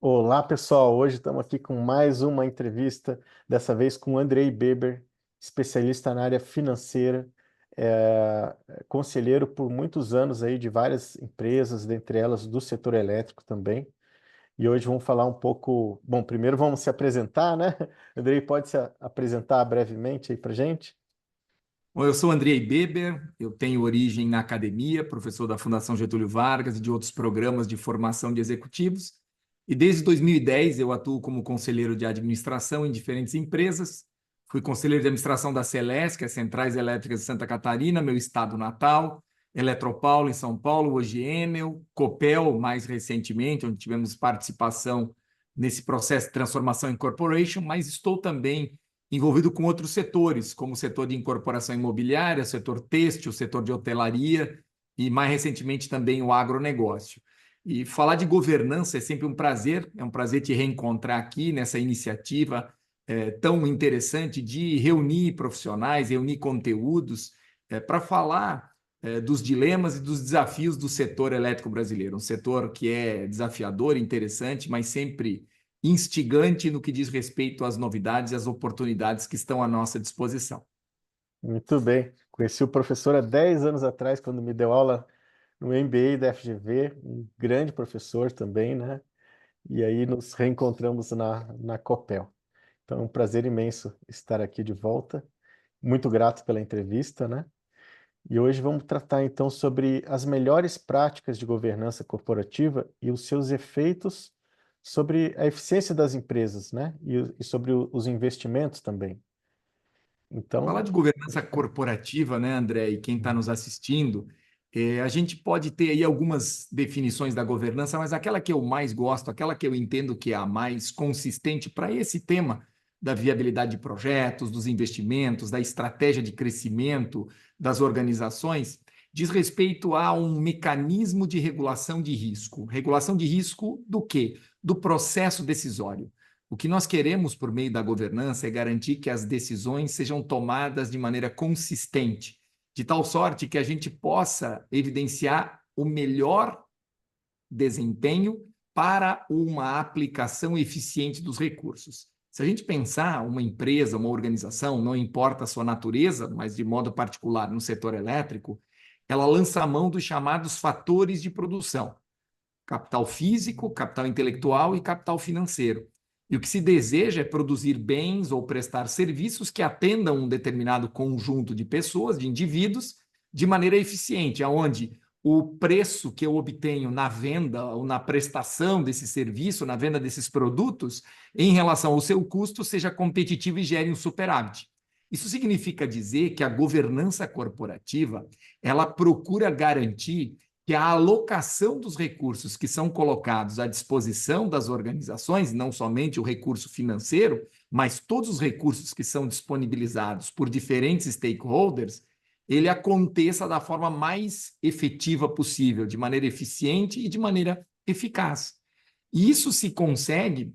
Olá, pessoal. Hoje estamos aqui com mais uma entrevista, dessa vez com o Andrei Beber, especialista na área financeira, conselheiro por muitos anos aí de várias empresas, dentre elas do setor elétrico também. E hoje vamos falar um pouco. Bom, primeiro vamos se apresentar, né? Andrei, pode se apresentar brevemente aí para gente? Bom, eu sou Andrei Beber, eu tenho origem na academia, professor da Fundação Getúlio Vargas e de outros programas de formação de executivos. E desde 2010 eu atuo como conselheiro de administração em diferentes empresas. Fui conselheiro de administração da Celesc, que é Centrais Elétricas de Santa Catarina, meu estado natal, Eletropaulo em São Paulo, hoje Enel, Copel, mais recentemente, onde tivemos participação nesse processo de transformação em corporation, mas estou também envolvido com outros setores, como o setor de incorporação imobiliária, setor têxtil, setor de hotelaria e, mais recentemente, também o agronegócio. E falar de governança é sempre é um prazer te reencontrar aqui nessa iniciativa tão interessante de reunir profissionais, reunir conteúdos para falar dos dilemas e dos desafios do setor elétrico brasileiro, um setor que é desafiador, interessante, mas sempre instigante no que diz respeito às novidades e às oportunidades que estão à nossa disposição. Muito bem. Conheci o professor há 10 anos atrás, quando me deu aula no MBA da FGV, um grande professor também, né? E aí nos reencontramos na Copel. Então é um prazer imenso estar aqui de volta. Muito grato pela entrevista, né? E hoje vamos tratar então sobre as melhores práticas de governança corporativa e os seus efeitos sobre a eficiência das empresas, né? E sobre os investimentos também. Falar Então, de governança corporativa, né, André, e quem está nos assistindo, a gente pode ter aí algumas definições da governança, mas aquela que eu mais gosto, aquela que eu entendo que é a mais consistente para esse tema da viabilidade de projetos, dos investimentos, da estratégia de crescimento das organizações, diz respeito a um mecanismo de regulação de risco. Regulação de risco do quê? Do processo decisório. O que nós queremos por meio da governança é garantir que as decisões sejam tomadas de maneira consistente, de tal sorte que a gente possa evidenciar o melhor desempenho para uma aplicação eficiente dos recursos. Se a gente pensar uma empresa, uma organização, não importa a sua natureza, mas de modo particular no setor elétrico, ela lança a mão dos chamados fatores de produção: capital físico, capital intelectual e capital financeiro. E o que se deseja é produzir bens ou prestar serviços que atendam um determinado conjunto de pessoas, de indivíduos, de maneira eficiente, aonde o preço que eu obtenho na venda ou na prestação desse serviço, na venda desses produtos, em relação ao seu custo, seja competitivo e gere um superávit. Isso significa dizer que a governança corporativa, ela procura garantir que a alocação dos recursos que são colocados à disposição das organizações, não somente o recurso financeiro, mas todos os recursos que são disponibilizados por diferentes stakeholders, ele aconteça da forma mais efetiva possível, de maneira eficiente e de maneira eficaz. E isso se consegue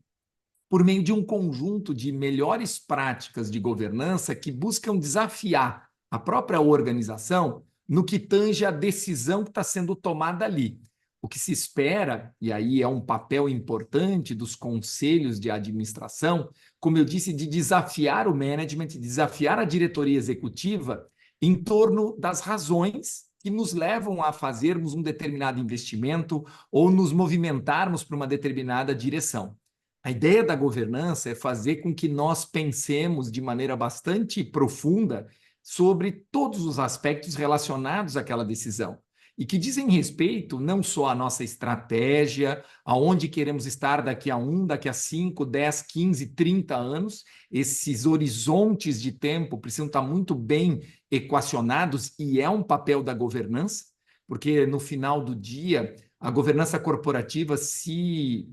por meio de um conjunto de melhores práticas de governança que buscam desafiar a própria organização no que tange a decisão que está sendo tomada ali. O que se espera, e aí é um papel importante dos conselhos de administração, como eu disse, de desafiar o management, desafiar a diretoria executiva em torno das razões que nos levam a fazermos um determinado investimento ou nos movimentarmos para uma determinada direção. A ideia da governança é fazer com que nós pensemos de maneira bastante profunda sobre todos os aspectos relacionados àquela decisão e que dizem respeito não só à nossa estratégia, aonde queremos estar daqui a 1, daqui a 5, 10, 15, 30 anos. Esses horizontes de tempo precisam estar muito bem equacionados e é um papel da governança, porque no final do dia a governança corporativa se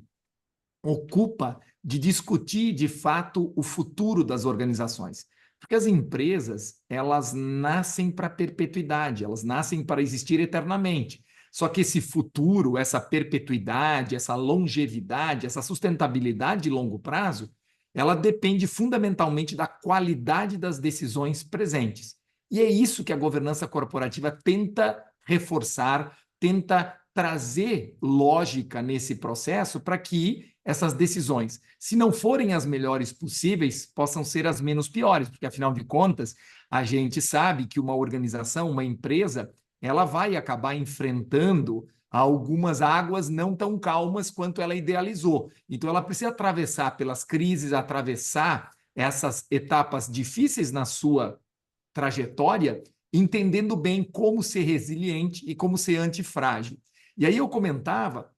ocupa de discutir, de fato, o futuro das organizações. Porque as empresas, elas nascem para a perpetuidade, elas nascem para existir eternamente. Só que esse futuro, essa perpetuidade, essa longevidade, essa sustentabilidade de longo prazo, ela depende fundamentalmente da qualidade das decisões presentes. E é isso que a governança corporativa tenta reforçar, tenta trazer lógica nesse processo para que essas decisões, se não forem as melhores possíveis, possam ser as menos piores, porque afinal de contas, a gente sabe que uma organização, uma empresa, ela vai acabar enfrentando algumas águas não tão calmas quanto ela idealizou. Então, ela precisa atravessar pelas crises, atravessar essas etapas difíceis na sua trajetória, entendendo bem como ser resiliente e como ser antifrágil. E aí eu comentava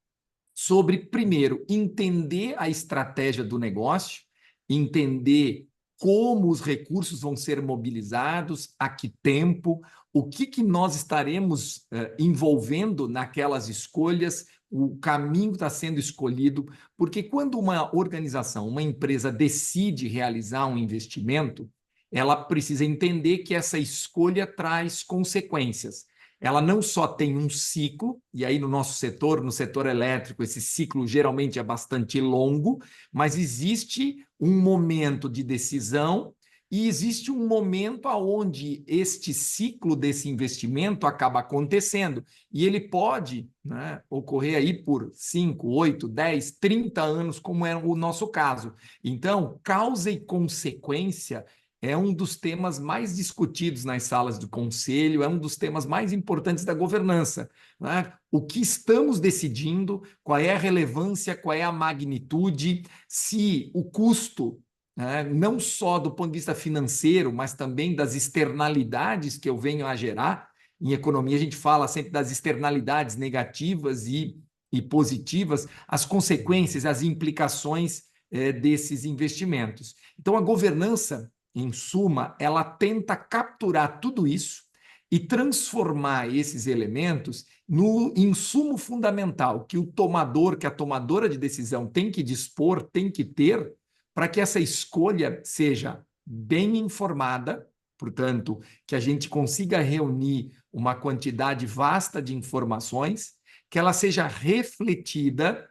sobre, primeiro, entender a estratégia do negócio, entender como os recursos vão ser mobilizados, a que tempo, o que nós estaremos envolvendo naquelas escolhas, o caminho está sendo escolhido, porque quando uma organização, uma empresa decide realizar um investimento, ela precisa entender que essa escolha traz consequências. Ela não só tem um ciclo, e aí no nosso setor, no setor elétrico, esse ciclo geralmente é bastante longo, mas existe um momento de decisão e existe um momento onde este ciclo desse investimento acaba acontecendo. E ele pode, né, ocorrer aí por 5, 8, 10, 30 anos, como é o nosso caso. Então, causa e consequência é um dos temas mais discutidos nas salas do conselho, é um dos temas mais importantes da governança, né? O que estamos decidindo, qual é a relevância, qual é a magnitude, se o custo, né, não só do ponto de vista financeiro, mas também das externalidades que eu venho a gerar. Em economia, a gente fala sempre das externalidades negativas e positivas, as consequências, as implicações desses investimentos. Então, a governança, em suma, ela tenta capturar tudo isso e transformar esses elementos no insumo fundamental que o tomador, que a tomadora de decisão tem que dispor, tem que ter, para que essa escolha seja bem informada, portanto, que a gente consiga reunir uma quantidade vasta de informações, que ela seja refletida,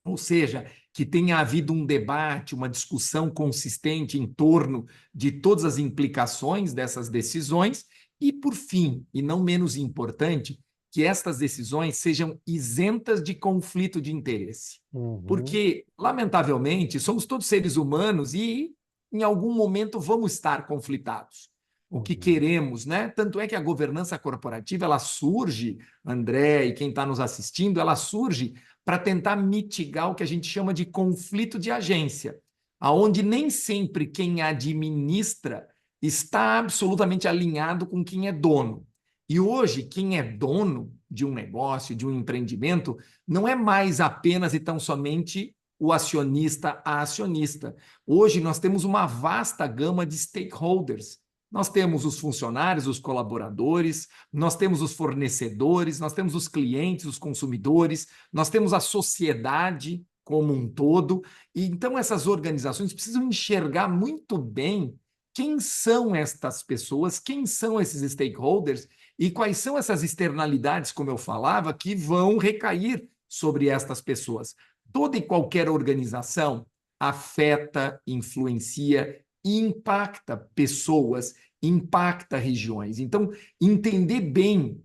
ou seja, que tenha havido um debate, uma discussão consistente em torno de todas as implicações dessas decisões e, por fim, e não menos importante, que estas decisões sejam isentas de conflito de interesse. Uhum, Porque, lamentavelmente, somos todos seres humanos e, em algum momento, vamos estar conflitados. O que uhum, queremos, né? Tanto é que a governança corporativa, ela surge, André e quem está nos assistindo, ela surge para tentar mitigar o que a gente chama de conflito de agência, aonde nem sempre quem administra está absolutamente alinhado com quem é dono. E hoje, quem é dono de um negócio, de um empreendimento, não é mais apenas e tão somente o acionista a acionista. Hoje nós temos uma vasta gama de stakeholders. Nós temos os funcionários, os colaboradores, nós temos os fornecedores, nós temos os clientes, os consumidores, nós temos a sociedade como um todo. E então essas organizações precisam enxergar muito bem quem são estas pessoas, quem são esses stakeholders e quais são essas externalidades, como eu falava, que vão recair sobre estas pessoas. Toda e qualquer organização afeta, influencia e impacta pessoas, impacta regiões. Então, entender bem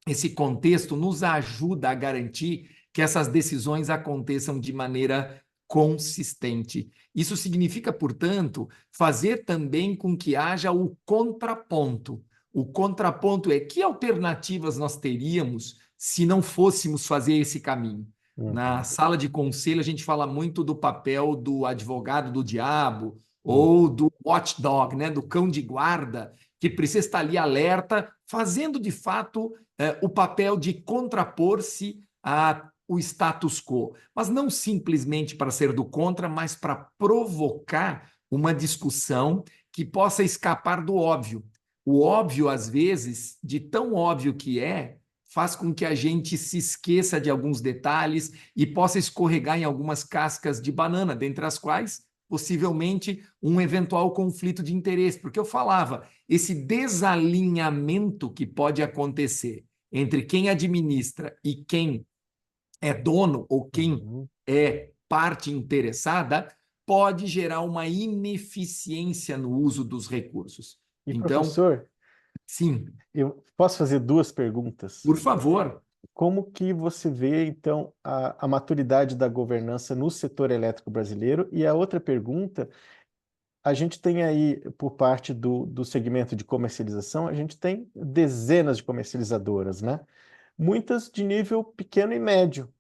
esse contexto nos ajuda a garantir que essas decisões aconteçam de maneira consistente. Isso significa, portanto, fazer também com que haja o contraponto. O contraponto é que alternativas nós teríamos se não fôssemos fazer esse caminho. Na uhum, sala de conselho, a gente fala muito do papel do advogado do diabo uhum, ou do watchdog, né, do cão de guarda, que precisa estar ali alerta, fazendo de fato o papel de contrapor-se ao status quo, mas não simplesmente para ser do contra, mas para provocar uma discussão que possa escapar do óbvio. O óbvio, às vezes, de tão óbvio que é, faz com que a gente se esqueça de alguns detalhes e possa escorregar em algumas cascas de banana, dentre as quais, possivelmente, um eventual conflito de interesse. Porque eu falava, esse desalinhamento que pode acontecer entre quem administra e quem é dono ou quem uhum. é parte interessada pode gerar uma ineficiência no uso dos recursos. E Então, professor, sim, eu posso fazer duas perguntas? por favor. como que você vê, então, a maturidade da governança no setor elétrico brasileiro? E a outra pergunta, a gente tem aí, por parte do segmento de comercialização, a gente tem dezenas de comercializadoras, né? Muitas de nível pequeno e médio,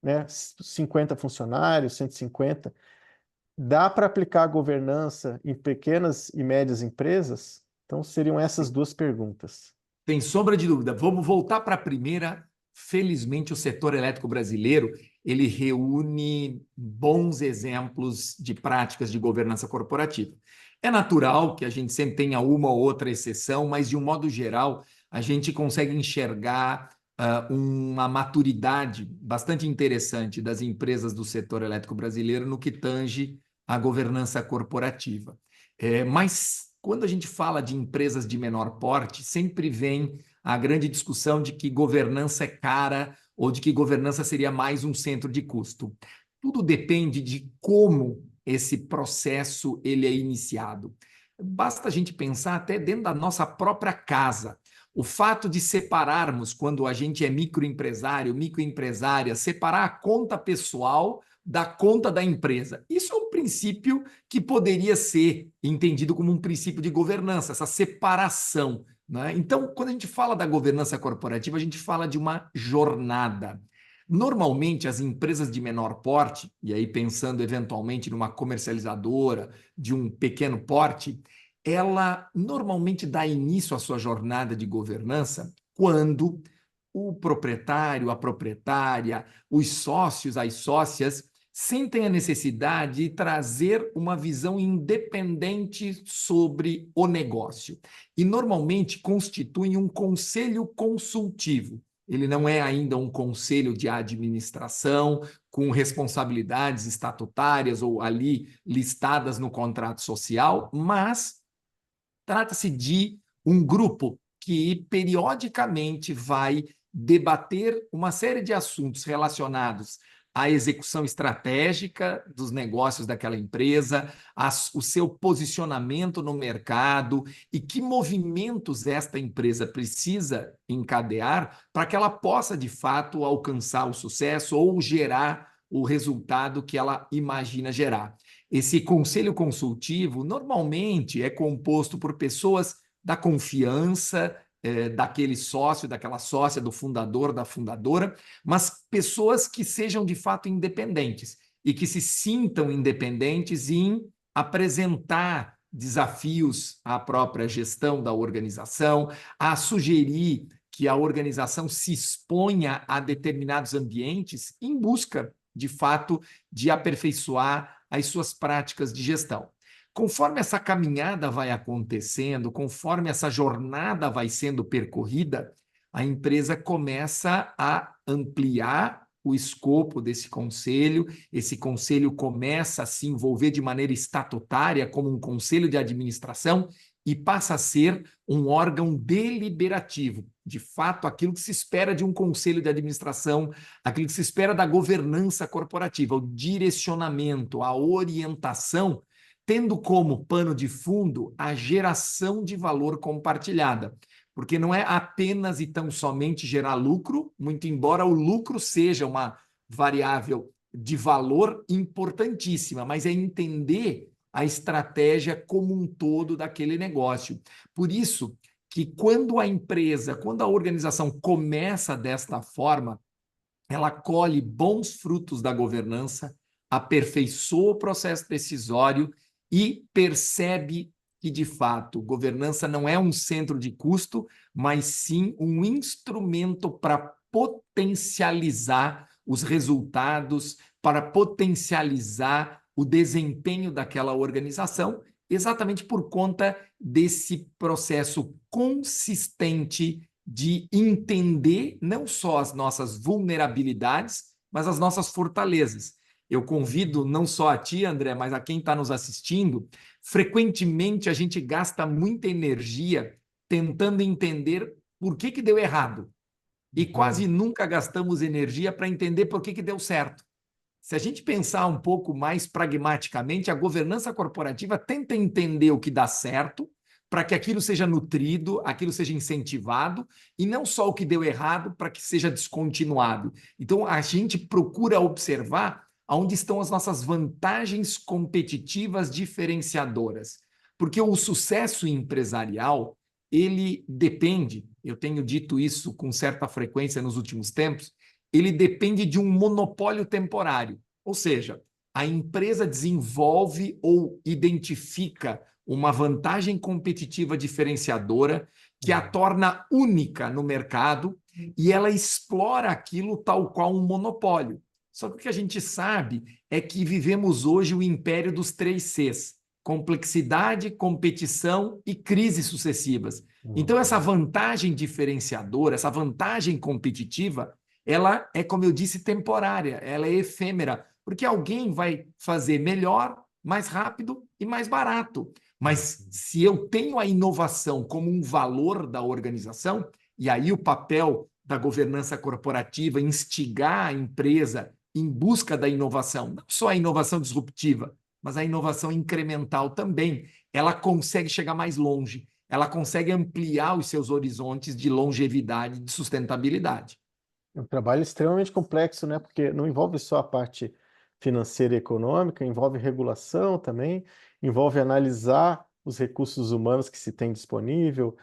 né? 50 funcionários, 150. Dá para aplicar a governança em pequenas e médias empresas? Então, seriam essas duas perguntas. Sem sombra de dúvida. Vamos voltar para a primeira. Felizmente, o setor elétrico brasileiro ele reúne bons exemplos de práticas de governança corporativa. É natural que a gente sempre tenha uma ou outra exceção, mas, de um modo geral, a gente consegue enxergar uma maturidade bastante interessante das empresas do setor elétrico brasileiro no que tange à governança corporativa. Mas, quando a gente fala de empresas de menor porte, sempre vem a grande discussão de que governança é cara ou de que governança seria mais um centro de custo. Tudo depende de como esse processo ele é iniciado. Basta a gente pensar até dentro da nossa própria casa. O fato de separarmos, quando a gente é microempresário, microempresária, separar a conta pessoal da conta da empresa. Isso é um princípio que poderia ser entendido como um princípio de governança, essa separação, né? Então, quando a gente fala da governança corporativa, a gente fala de uma jornada. Normalmente, as empresas de menor porte, e aí pensando eventualmente numa comercializadora de um pequeno porte, ela normalmente dá início à sua jornada de governança quando o proprietário, a proprietária, os sócios, as sócias, sentem a necessidade de trazer uma visão independente sobre o negócio. E normalmente constituem um conselho consultivo. Ele não é ainda um conselho de administração com responsabilidades estatutárias ou ali listadas no contrato social, mas trata-se de um grupo que periodicamente vai debater uma série de assuntos relacionados à execução estratégica dos negócios daquela empresa, o seu posicionamento no mercado e que movimentos esta empresa precisa encadear para que ela possa, de fato, alcançar o sucesso ou gerar o resultado que ela imagina gerar. Esse conselho consultivo normalmente é composto por pessoas da confiança, daquele sócio, daquela sócia, do fundador, da fundadora, mas pessoas que sejam de fato independentes e que se sintam independentes em apresentar desafios à própria gestão da organização, a sugerir que a organização se exponha a determinados ambientes em busca, de fato, de aperfeiçoar as suas práticas de gestão. Conforme essa caminhada vai acontecendo, conforme essa jornada vai sendo percorrida, a empresa começa a ampliar o escopo desse conselho, esse conselho começa a se envolver de maneira estatutária como um conselho de administração e passa a ser um órgão deliberativo. De fato, aquilo que se espera de um conselho de administração, aquilo que se espera da governança corporativa, o direcionamento, a orientação, tendo como pano de fundo a geração de valor compartilhada. Porque não é apenas e tão somente gerar lucro, muito embora o lucro seja uma variável de valor importantíssima, mas é entender a estratégia como um todo daquele negócio. Por isso que quando a empresa, quando a organização começa desta forma, ela colhe bons frutos da governança, aperfeiçoa o processo decisório e percebe que, de fato, governança não é um centro de custo, mas sim um instrumento para potencializar os resultados, para potencializar o desempenho daquela organização, exatamente por conta desse processo consistente de entender não só as nossas vulnerabilidades, mas as nossas fortalezas. Eu convido não só a ti, André, mas a quem está nos assistindo. Frequentemente a gente gasta muita energia tentando entender por que deu errado. E quase nunca gastamos energia para entender por que deu certo. Se a gente pensar um pouco mais pragmaticamente, a governança corporativa tenta entender o que dá certo para que aquilo seja nutrido, aquilo seja incentivado, e não só o que deu errado para que seja descontinuado. Então, a gente procura observar onde estão as nossas vantagens competitivas diferenciadoras. Porque o sucesso empresarial, ele depende, eu tenho dito isso com certa frequência nos últimos tempos, ele depende de um monopólio temporário. Ou seja, a empresa desenvolve ou identifica uma vantagem competitiva diferenciadora que a torna única no mercado e ela explora aquilo tal qual um monopólio. Só que o que a gente sabe é que vivemos hoje o império dos 3 Cs: complexidade, competição e crises sucessivas. Então, essa vantagem diferenciadora, essa vantagem competitiva, ela é, como eu disse, temporária, ela é efêmera, porque alguém vai fazer melhor, mais rápido e mais barato. Mas se eu tenho a inovação como um valor da organização, e aí o papel da governança corporativa instigar a empresa em busca da inovação, não só a inovação disruptiva, mas a inovação incremental também, ela consegue chegar mais longe, ela consegue ampliar os seus horizontes de longevidade, de sustentabilidade. É um trabalho extremamente complexo, né? Porque não envolve só a parte financeira e econômica, envolve regulação também, envolve analisar os recursos humanos que se tem disponível,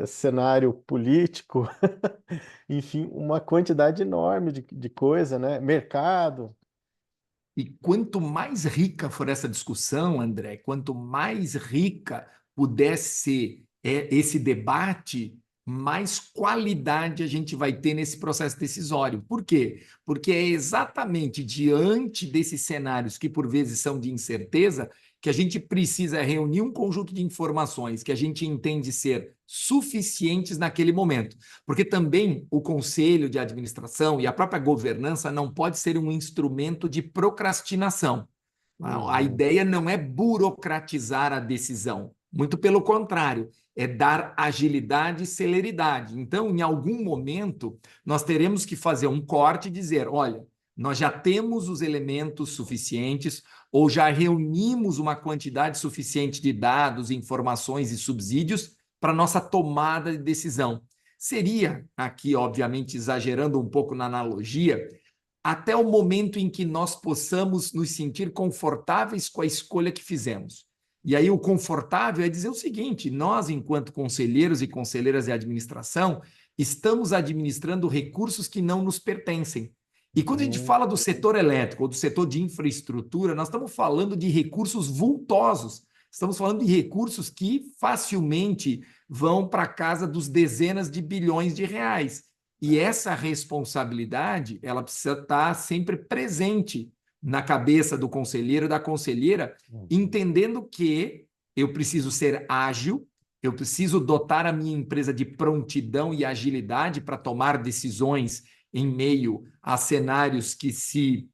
cenário político, enfim, uma quantidade enorme de coisa, né? Mercado. E quanto mais rica for essa discussão, André, quanto mais rica pudesse ser esse debate, mais qualidade a gente vai ter nesse processo decisório. Por quê? Porque é exatamente diante desses cenários que por vezes são de incerteza que a gente precisa reunir um conjunto de informações que a gente entende ser suficientes naquele momento. Porque também o conselho de administração e a própria governança não pode ser um instrumento de procrastinação. A ideia não é burocratizar a decisão, muito pelo contrário, é dar agilidade e celeridade. Então, em algum momento, nós teremos que fazer um corte e dizer: olha, nós já temos os elementos suficientes ou já reunimos uma quantidade suficiente de dados, informações e subsídios para nossa tomada de decisão. Seria, aqui, obviamente, exagerando um pouco na analogia, até o momento em que nós possamos nos sentir confortáveis com a escolha que fizemos. E aí o confortável é dizer o seguinte: nós, enquanto conselheiros e conselheiras de administração, estamos administrando recursos que não nos pertencem. E quando a gente fala do setor elétrico ou do setor de infraestrutura, nós estamos falando de recursos vultosos. Estamos falando de recursos que facilmente vão para a casa dos dezenas de bilhões de reais. E essa responsabilidade, ela precisa estar sempre presente na cabeça do conselheiro e da conselheira, entendendo que eu preciso ser ágil, eu preciso dotar a minha empresa de prontidão e agilidade para tomar decisões em meio a cenários que se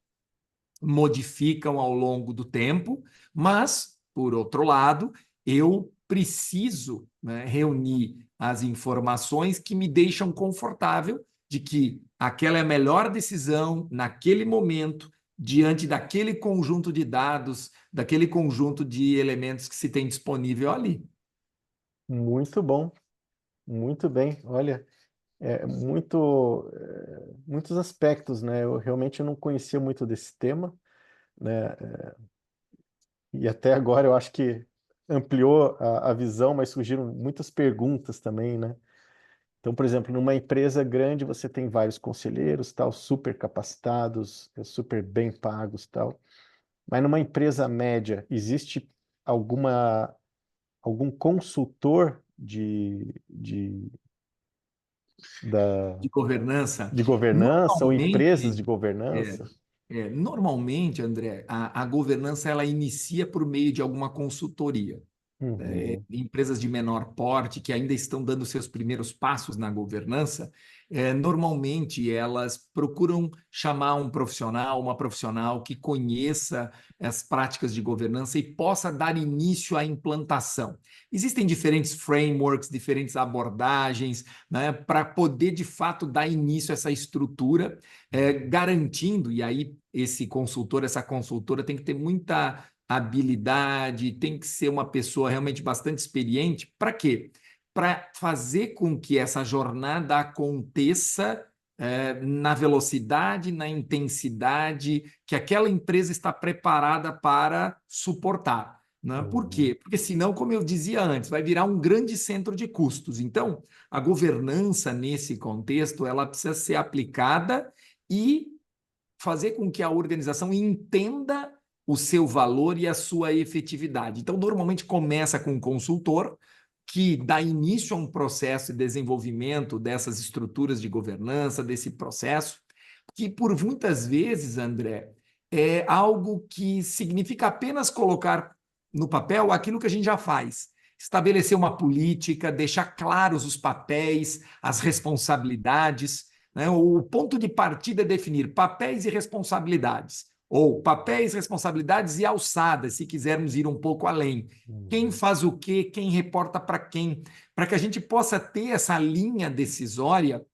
modificam ao longo do tempo, mas, por outro lado, eu preciso, né, reunir as informações que me deixam confortável de que aquela é a melhor decisão naquele momento, diante daquele conjunto de dados, daquele conjunto de elementos que se tem disponível ali. Muito bom, muito bem. Olha, muitos aspectos, né? Eu realmente não conhecia muito desse tema, né? E até agora eu acho que ampliou a visão, mas surgiram muitas perguntas também, né? Então, por exemplo, numa empresa grande você tem vários conselheiros, tal, super capacitados, super bem pagos, tal. Mas numa empresa média, existe algum consultor da, De governança, de governança ou empresas normalmente, de é, governança? normalmente, André, a governança ela inicia por meio de alguma consultoria. Uhum. Empresas de menor porte que ainda estão dando seus primeiros passos na governança, normalmente elas procuram chamar um profissional, uma profissional que conheça as práticas de governança e possa dar início à implantação. Existem diferentes frameworks, diferentes abordagens, né, para poder de fato dar início a essa estrutura, garantindo, e aí esse consultor, essa consultora tem que ter muita habilidade, tem que ser uma pessoa realmente bastante experiente. Para quê? Para fazer com que essa jornada aconteça na velocidade, na intensidade que aquela empresa está preparada para suportar. Né? Por Uhum. quê? Porque senão, como eu dizia antes, vai virar um grande centro de custos. Então, a governança nesse contexto, ela precisa ser aplicada e fazer com que a organização entenda o seu valor e a sua efetividade. Então, normalmente começa com um consultor que dá início a um processo de desenvolvimento dessas estruturas de governança, desse processo, que por muitas vezes, André, é algo que significa apenas colocar no papel aquilo que a gente já faz. Estabelecer uma política, deixar claros os papéis, as responsabilidades, né? O ponto de partida é definir papéis e responsabilidades, ou papéis, responsabilidades e alçadas, se quisermos ir um pouco além. Quem Uhum. faz o quê, quem reporta para quem, para que a gente possa ter essa linha decisória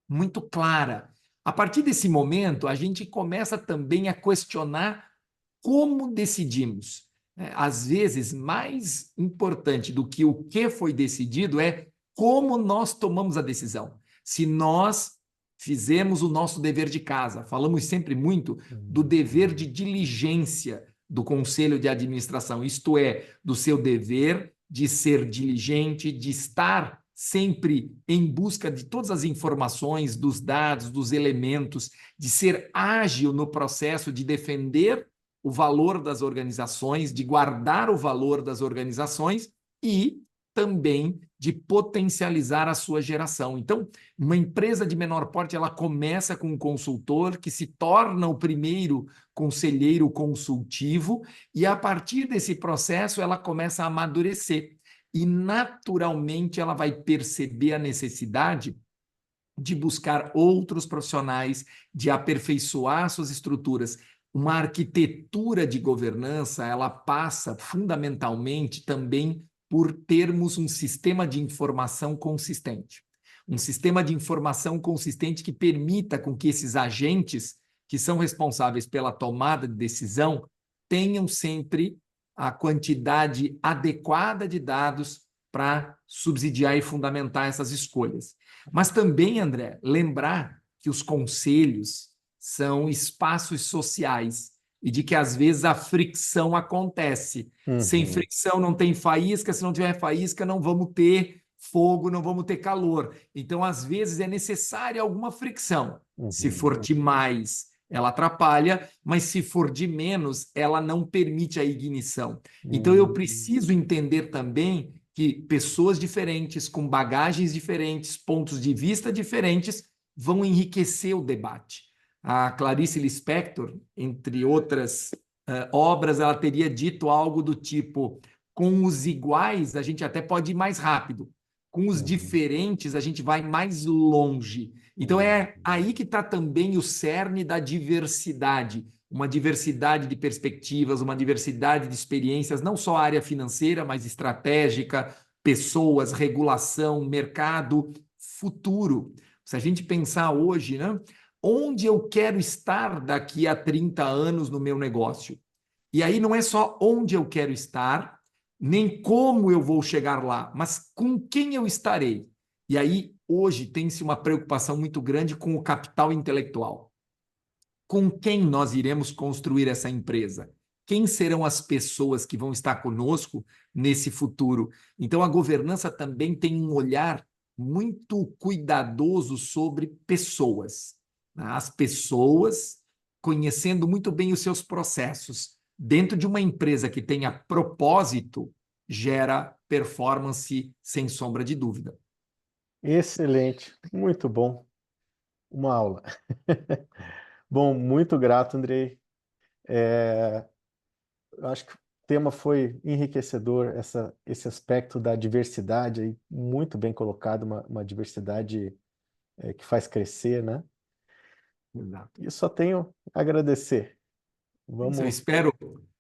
muito clara. A partir desse momento, a gente começa também a questionar como decidimos. Às vezes, mais importante do que o que foi decidido é como nós tomamos a decisão. Se nós fizemos o nosso dever de casa, falamos sempre muito do dever de diligência do conselho de administração, isto é, do seu dever de ser diligente, de estar sempre em busca de todas as informações, dos dados, dos elementos, de ser ágil no processo de defender o valor das organizações, de guardar o valor das organizações e também de potencializar a sua geração. Então, uma empresa de menor porte, ela começa com um consultor que se torna o primeiro conselheiro consultivo e a partir desse processo ela começa a amadurecer e naturalmente ela vai perceber a necessidade de buscar outros profissionais, de aperfeiçoar suas estruturas. Uma arquitetura de governança, ela passa fundamentalmente também por termos um sistema de informação consistente. Um sistema de informação consistente que permita com que esses agentes que são responsáveis pela tomada de decisão tenham sempre a quantidade adequada de dados para subsidiar e fundamentar essas escolhas. Mas também, André, lembrar que os conselhos são espaços sociais e de que às vezes a fricção acontece. Sem Uhum. fricção não tem faísca, se não tiver faísca não vamos ter fogo, não vamos ter calor. Então, às vezes é necessária alguma fricção. Se Uhum. for demais, ela atrapalha, mas se for de menos, ela não permite a ignição. Então, eu Uhum. preciso entender também que pessoas diferentes, com bagagens diferentes, pontos de vista diferentes, vão enriquecer o debate. A Clarice Lispector, entre outras obras, ela teria dito algo do tipo: com os iguais, a gente até pode ir mais rápido, com os Uhum. diferentes, a gente vai mais longe. Então, Uhum. é aí que está também o cerne da diversidade. Uma diversidade de perspectivas, uma diversidade de experiências, não só a área financeira, mas estratégica, pessoas, regulação, mercado, futuro. Se a gente pensar hoje, né, onde eu quero estar daqui a 30 anos no meu negócio? E aí não é só onde eu quero estar, nem como eu vou chegar lá, mas com quem eu estarei. E aí, hoje, tem-se uma preocupação muito grande com o capital intelectual. Com quem nós iremos construir essa empresa? Quem serão as pessoas que vão estar conosco nesse futuro? Então, a governança também tem um olhar muito cuidadoso sobre pessoas. As pessoas, conhecendo muito bem os seus processos, dentro de uma empresa que tenha propósito, gera performance sem sombra de dúvida. Excelente, muito bom. Uma aula. Bom, muito grato, Andrei. Eu acho que o tema foi enriquecedor, esse aspecto da diversidade aí, muito bem colocado, uma diversidade que faz crescer, né? Exato. E só tenho a agradecer. Isso, eu Vamos, espero,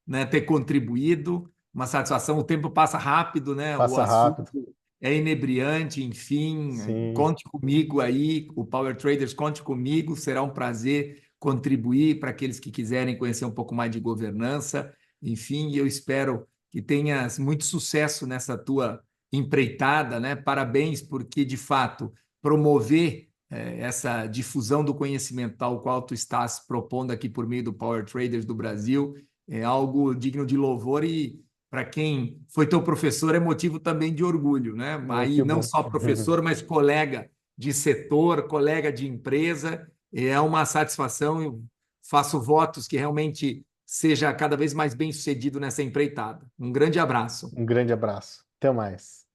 né, ter contribuído. Uma satisfação. O tempo passa rápido, né? O passa assunto rápido. é inebriante, enfim. Sim, Conte comigo aí, o Power Traders, conte comigo. Será um prazer contribuir para aqueles que quiserem conhecer um pouco mais de governança. enfim, eu espero que tenhas muito sucesso nessa tua empreitada, né? Parabéns, porque de fato promover essa difusão do conhecimento tal qual tu estás propondo aqui por meio do Power Traders do Brasil é algo digno de louvor e para quem foi teu professor é motivo também de orgulho, né? Oh, Aí que não bom. só professor, mas colega de setor, colega de empresa, é uma satisfação. Eu faço votos que realmente seja cada vez mais bem sucedido nessa empreitada. Um grande abraço. Um grande abraço. Até mais.